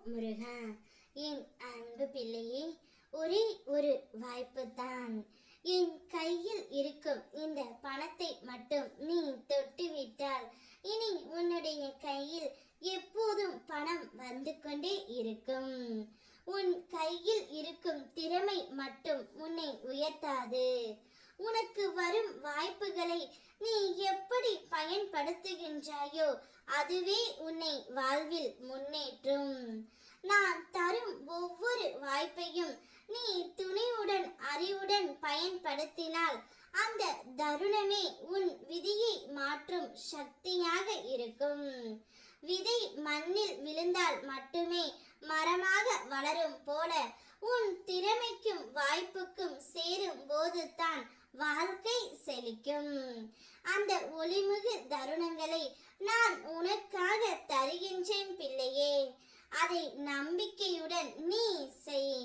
முருகா. என் அன்பு பிள்ளையே, ஒரே ஒரு வாய்ப்பு தான். என் கையில் இருக்கும் இந்த பணத்தை மட்டும் நீ தொட்டுவிட்டால் இனி உன்னுடைய கையில் எப்போதும் பணம் வந்து கொண்டே இருக்கும். உன் கையில் இருக்கும் திறமை மட்டும் உன்னை உயர்த்தாது. உனக்கு வரும் வாய்ப்புகளை நீ எப்படி பயன்படுத்துகின்றாயோ அதுவே உன்னை வாழ்வில் முன்னேற்றும். நான் தரும் ஒவ்வொரு வாய்ப்பையும் நீ துணிவுடன் அறிவுடன் பயன்படுத்தினால் அந்த தருணமே உன் விதியை மாற்றும் சக்தியாக இருக்கும். விதை மண்ணில் விழுந்தால் மட்டுமே மரமாக வளரும் போல உன் திறமைக்கும் வாய்ப்புக்கும் சேரும் போதுதான் வாழ்க்கை செழிக்கும். அந்த ஒளிமிகு தருணங்களை நான் உனக்காக தருகின்றேன் பிள்ளையே. அதை நம்பிக்கையுடன் நீ செய்.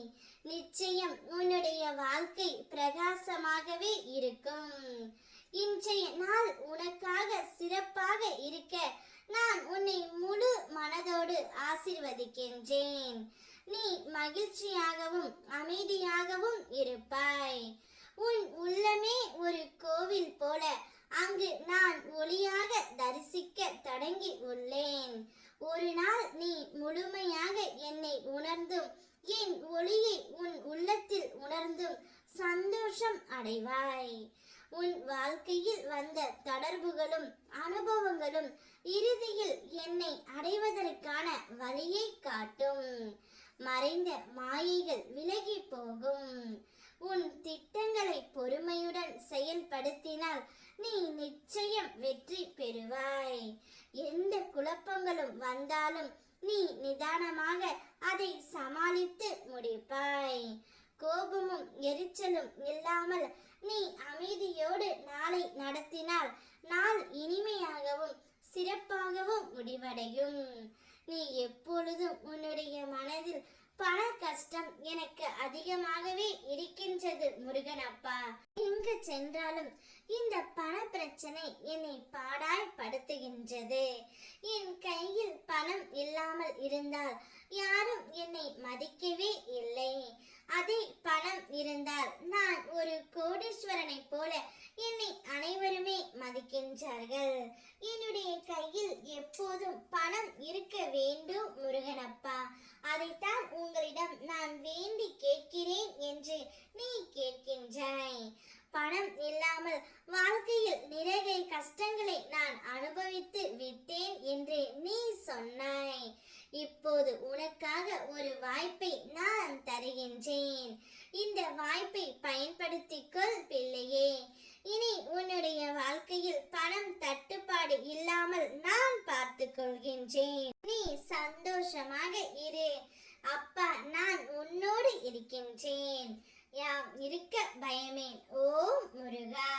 நிச்சயம் உன்னுடைய வாழ்க்கை பிரகாசமாகவே இருக்கும். இன்றைய நாள் உனக்காக சிறப்பாக இருக்க நான் உன்னை முழு மனதோடு ஆசீர்வதிக்கின்றேன். நீ மகிழ்ச்சியாகவும் அமைதியாகவும் இருப்பாய். உன் உள்ளமே ஒரு கோவில் போல அங்கு நான் ஒளியாக தரிசிக்க தொடங்கி உள்ளேன். ஒரு நாள் நீ முழுமையாக என்னை உணர்ந்தும் என் ஒளியை உன் உள்ளத்தில் உணர்ந்தும் சந்தோஷம் அடைவாய். உன் வாழ்க்கையில் வந்த தொடர்புகளும் அனுபவங்களும் இறுதியில் என்னை அடைவதற்கான வழியை காட்டும். மறைந்த மாயைகள் விலகி போகும். உன் திட்டங்களை பொறுமையுடன் செயல்படுத்தினால் நீ நிச்சயம் வெற்றி பெறுவாய். எந்த குழப்பங்களும் வந்தாலும் நீ நிதானமாக அதை சமாளித்து முடிப்பாய். கோபமும் எரிச்சலும் இல்லாமல் நீ அமைதியோடு நாளை நடத்தினால் நாள் இனிமையாகவும் சிறப்பாகவும் முடிவடையும். நீ எப்பொழுதும் உன்னுடைய மனதில் பண கஷ்டம் எனக்கு அதிகமாகவே இருக்கின்றது முருகனப்பா. எங்கு சென்றாலும் இந்த பண பிரச்சனை என்னை பாடாய்படுத்துகின்றது. என் கையில் பணம் இல்லாமல் இருந்தால் யாரும் என்னை மதிக்கவே இல்லை. அதே பணம் இருந்தால் நான் ஒரு கோடீஸ்வரனை போல என்னை அனைவருமே மதிக்கின்றார்கள். என்னுடைய கையில் எப்போதும் பணம் இருக்க வேண்டும் முருகனப்பா. அதைத்தான் உங்களிடம் நான் வேண்டி கேட்கிறேன் என்று நீ கேட்கின்றாய். பணம் இல்லாமல் வாழ்க்கையில் நிறைய கஷ்டங்களை நான் அனுபவித்து விட்டேன் என்று நீ சொன்னாய். இப்போது உனக்காக ஒரு வாய்ப்பை நான் தருகின்றேன். இந்த வாய்ப்பை பயன்படுத்திக்கொள் பிள்ளையே. இனி உன்னுடைய வாழ்க்கையில் பணம் தட்டுப்பாடு இல்லாமல் நான் பார்த்து கொள்கின்றேன். நீ சந்தோஷமாக இரு. அப்பா நான் உன்னோடு இருக்கின்றேன். யாம் இருக்க பயமேன். ஓ முருகா.